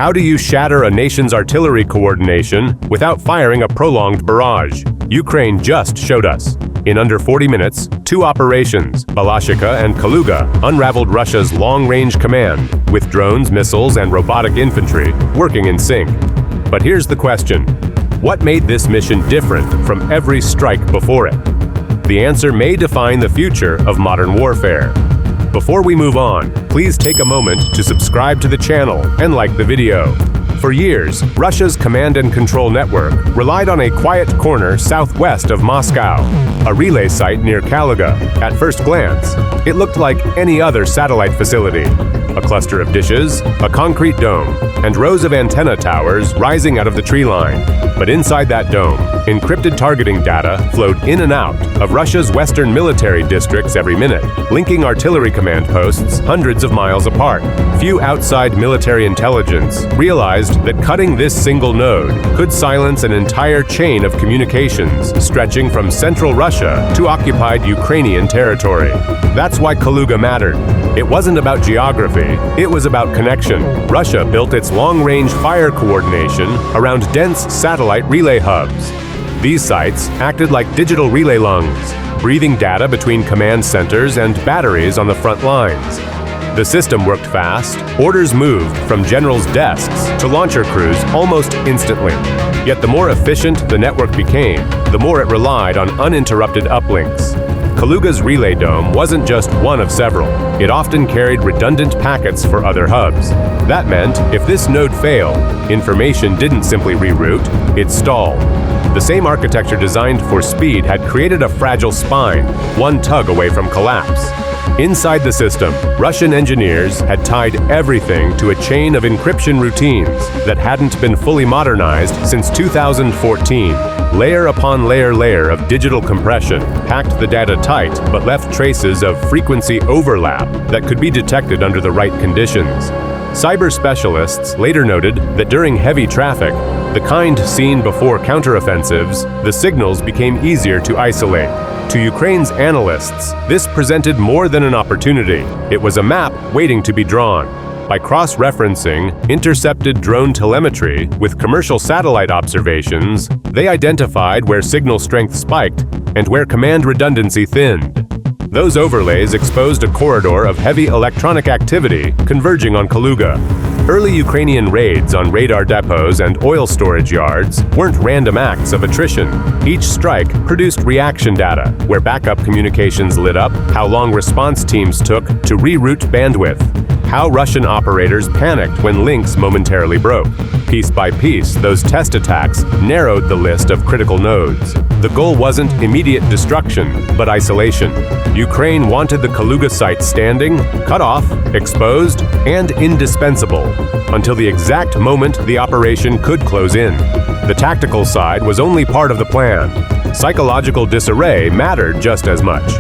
How do you shatter a nation's artillery coordination without firing a prolonged barrage? Ukraine just showed us. In under 40 minutes, 2 operations, Balashikha and Kaluga, unraveled Russia's long-range command, with drones, missiles, and robotic infantry working in sync. But here's the question. What made this mission different from every strike before it? The answer may define the future of modern warfare. Before we move on, please take a moment to subscribe to the channel and like the video. For years, Russia's command and control network relied on a quiet corner southwest of Moscow, a relay site near Kaluga. At first glance, it looked like any other satellite facility. A cluster of dishes, a concrete dome, and rows of antenna towers rising out of the tree line. But inside that dome, encrypted targeting data flowed in and out of Russia's western military districts every minute, linking artillery command posts hundreds of miles apart. Few outside military intelligence realized that cutting this single node could silence an entire chain of communications stretching from central Russia to occupied Ukrainian territory. That's why Kaluga mattered. It wasn't about geography, it was about connection. Russia built its long-range fire coordination around dense satellite relay hubs. These sites acted like digital relay lungs, breathing data between command centers and batteries on the front lines. The system worked fast, orders moved from generals' desks to launcher crews almost instantly. Yet the more efficient the network became, the more it relied on uninterrupted uplinks. Kaluga's relay dome wasn't just one of several. It often carried redundant packets for other hubs. That meant if this node failed, information didn't simply reroute, it stalled. The same architecture designed for speed had created a fragile spine, one tug away from collapse. Inside the system, Russian engineers had tied everything to a chain of encryption routines that hadn't been fully modernized since 2014. Layer upon layer of digital compression packed the data tight but left traces of frequency overlap that could be detected under the right conditions. Cyber specialists later noted that during heavy traffic, the kind seen before counteroffensives, the signals became easier to isolate. To Ukraine's analysts, this presented more than an opportunity. It was a map waiting to be drawn. By cross-referencing intercepted drone telemetry with commercial satellite observations, they identified where signal strength spiked and where command redundancy thinned. Those overlays exposed a corridor of heavy electronic activity converging on Kaluga. Early Ukrainian raids on radar depots and oil storage yards weren't random acts of attrition. Each strike produced reaction data, where backup communications lit up, how long response teams took to reroute bandwidth, how Russian operators panicked when links momentarily broke. Piece by piece, those test attacks narrowed the list of critical nodes. The goal wasn't immediate destruction, but isolation. Ukraine wanted the Kaluga site standing, cut off, exposed, and indispensable, until the exact moment the operation could close in. The tactical side was only part of the plan. Psychological disarray mattered just as much.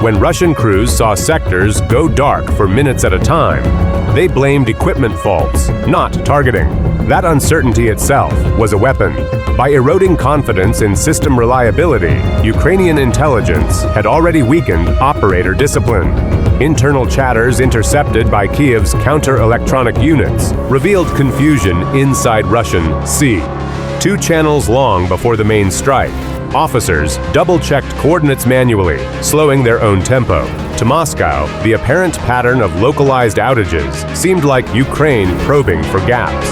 When Russian crews saw sectors go dark for minutes at a time, they blamed equipment faults, not targeting. That uncertainty itself was a weapon. By eroding confidence in system reliability, Ukrainian intelligence had already weakened operator discipline. Internal chatters intercepted by Kiev's counter-electronic units revealed confusion inside Russian C. 2 channels long before the main strike, officers double-checked coordinates manually, slowing their own tempo. To Moscow, the apparent pattern of localized outages seemed like Ukraine probing for gaps.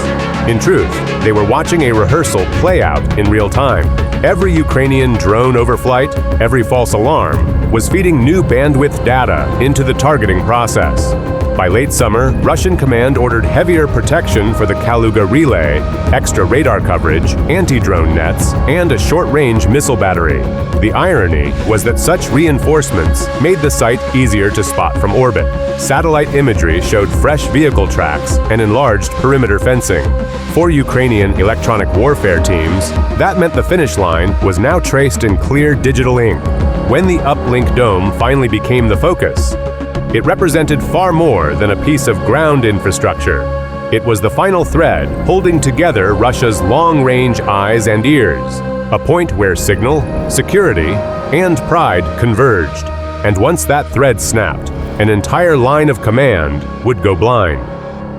In truth, they were watching a rehearsal play out in real time. Every Ukrainian drone overflight, every false alarm, was feeding new bandwidth data into the targeting process. By late summer, Russian command ordered heavier protection for the Kaluga relay, extra radar coverage, anti-drone nets, and a short-range missile battery. The irony was that such reinforcements made the site easier to spot from orbit. Satellite imagery showed fresh vehicle tracks and enlarged perimeter fencing. For Ukrainian electronic warfare teams, that meant the finish line was now traced in clear digital ink. When the uplink dome finally became the focus, it represented far more than a piece of ground infrastructure. It was the final thread holding together Russia's long-range eyes and ears, a point where signal, security, and pride converged. And once that thread snapped, an entire line of command would go blind.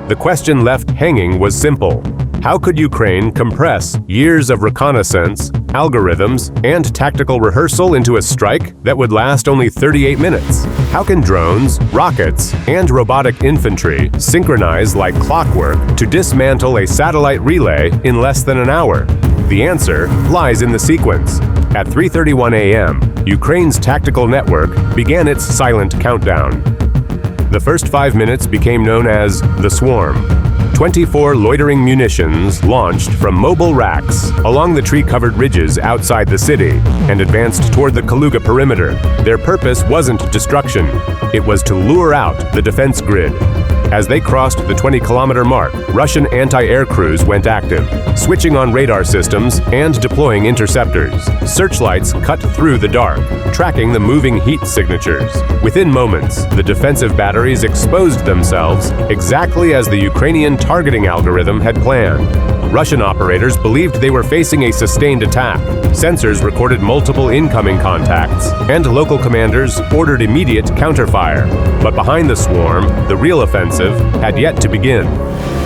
The question left hanging was simple. How could Ukraine compress years of reconnaissance, algorithms, and tactical rehearsal into a strike that would last only 38 minutes? How can drones, rockets, and robotic infantry synchronize like clockwork to dismantle a satellite relay in less than an hour? The answer lies in the sequence. At 3:31 a.m., Ukraine's tactical network began its silent countdown. The first 5 minutes became known as the Swarm. 24 loitering munitions launched from mobile racks along the tree-covered ridges outside the city and advanced toward the Kaluga perimeter. Their purpose wasn't destruction. It was to lure out the defense grid. As they crossed the 20-kilometer mark, Russian anti-air crews went active, switching on radar systems and deploying interceptors. Searchlights cut through the dark, tracking the moving heat signatures. Within moments, the defensive batteries exposed themselves exactly as the Ukrainian targeting algorithm had planned. Russian operators believed they were facing a sustained attack. Sensors recorded multiple incoming contacts, and local commanders ordered immediate counterfire. But behind the swarm, the real offensive had yet to begin.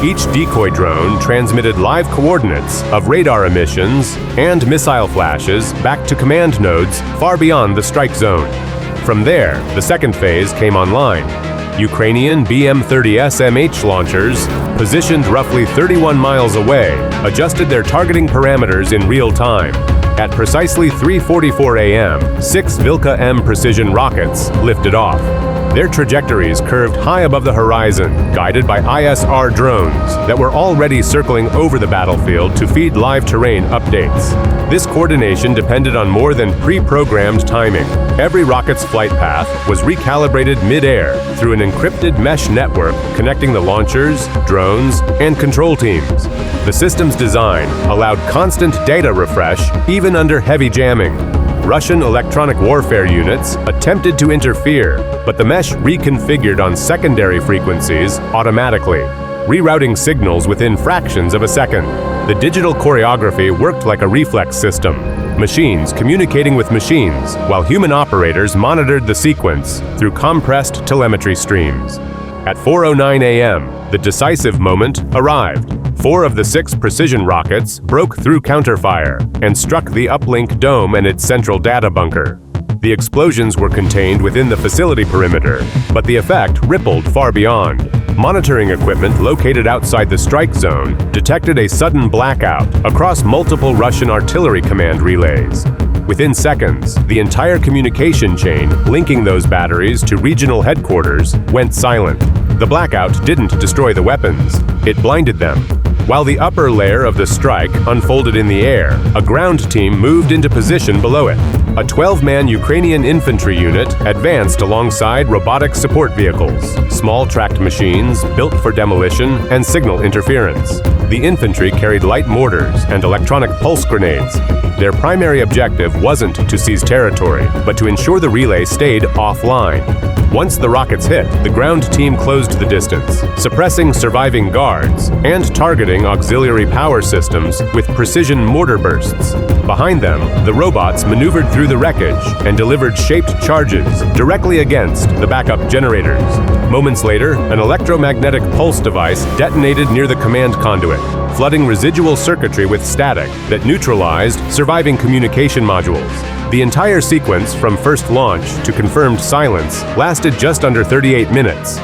Each decoy drone transmitted live coordinates of radar emissions and missile flashes back to command nodes far beyond the strike zone. From there, the second phase came online. Ukrainian BM-30S MH launchers, positioned roughly 31 miles away, adjusted their targeting parameters in real time. At precisely 3:44 a.m., 6 Vilka M precision rockets lifted off. Their trajectories curved high above the horizon, guided by ISR drones that were already circling over the battlefield to feed live terrain updates. This coordination depended on more than pre-programmed timing. Every rocket's flight path was recalibrated mid-air through an encrypted mesh network connecting the launchers, drones, and control teams. The system's design allowed constant data refresh even under heavy jamming. Russian electronic warfare units attempted to interfere, but the mesh reconfigured on secondary frequencies automatically, rerouting signals within fractions of a second. The digital choreography worked like a reflex system, machines communicating with machines, while human operators monitored the sequence through compressed telemetry streams. At 4:09 a.m., the decisive moment arrived. 4 of the 6 precision rockets broke through counterfire and struck the uplink dome and its central data bunker. The explosions were contained within the facility perimeter, but the effect rippled far beyond. Monitoring equipment located outside the strike zone detected a sudden blackout across multiple Russian artillery command relays. Within seconds, the entire communication chain linking those batteries to regional headquarters went silent. The blackout didn't destroy the weapons, it blinded them. While the upper layer of the strike unfolded in the air, a ground team moved into position below it. A 12-man Ukrainian infantry unit advanced alongside robotic support vehicles, small tracked machines built for demolition and signal interference. The infantry carried light mortars and electronic pulse grenades. Their primary objective wasn't to seize territory, but to ensure the relay stayed offline. Once the rockets hit, the ground team closed the distance, suppressing surviving guards and targeting auxiliary power systems with precision mortar bursts. Behind them, the robots maneuvered through the wreckage and delivered shaped charges directly against the backup generators. Moments later, an electromagnetic pulse device detonated near the command conduit, flooding residual circuitry with static that neutralized surviving communication modules. The entire sequence from first launch to confirmed silence lasted just under 38 minutes.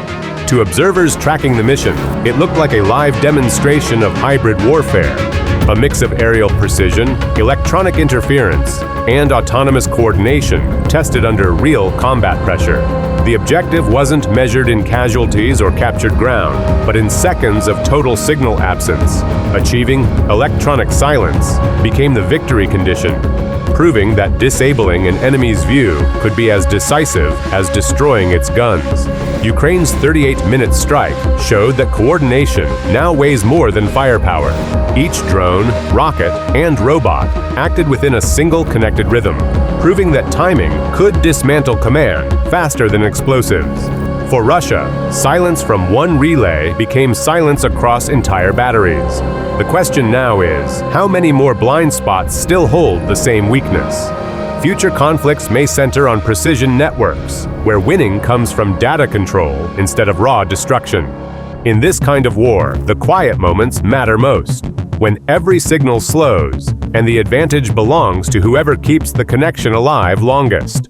To observers tracking the mission, it looked like a live demonstration of hybrid warfare, a mix of aerial precision, electronic interference, and autonomous coordination tested under real combat pressure. The objective wasn't measured in casualties or captured ground, but in seconds of total signal absence. Achieving electronic silence became the victory condition, proving that disabling an enemy's view could be as decisive as destroying its guns. Ukraine's 38-minute strike showed that coordination now weighs more than firepower. Each drone, rocket, and robot acted within a single connected rhythm, proving that timing could dismantle command faster than explosives. For Russia, silence from one relay became silence across entire batteries. The question now is, how many more blind spots still hold the same weakness? Future conflicts may center on precision networks, where winning comes from data control instead of raw destruction. In this kind of war, the quiet moments matter most, when every signal slows, and the advantage belongs to whoever keeps the connection alive longest.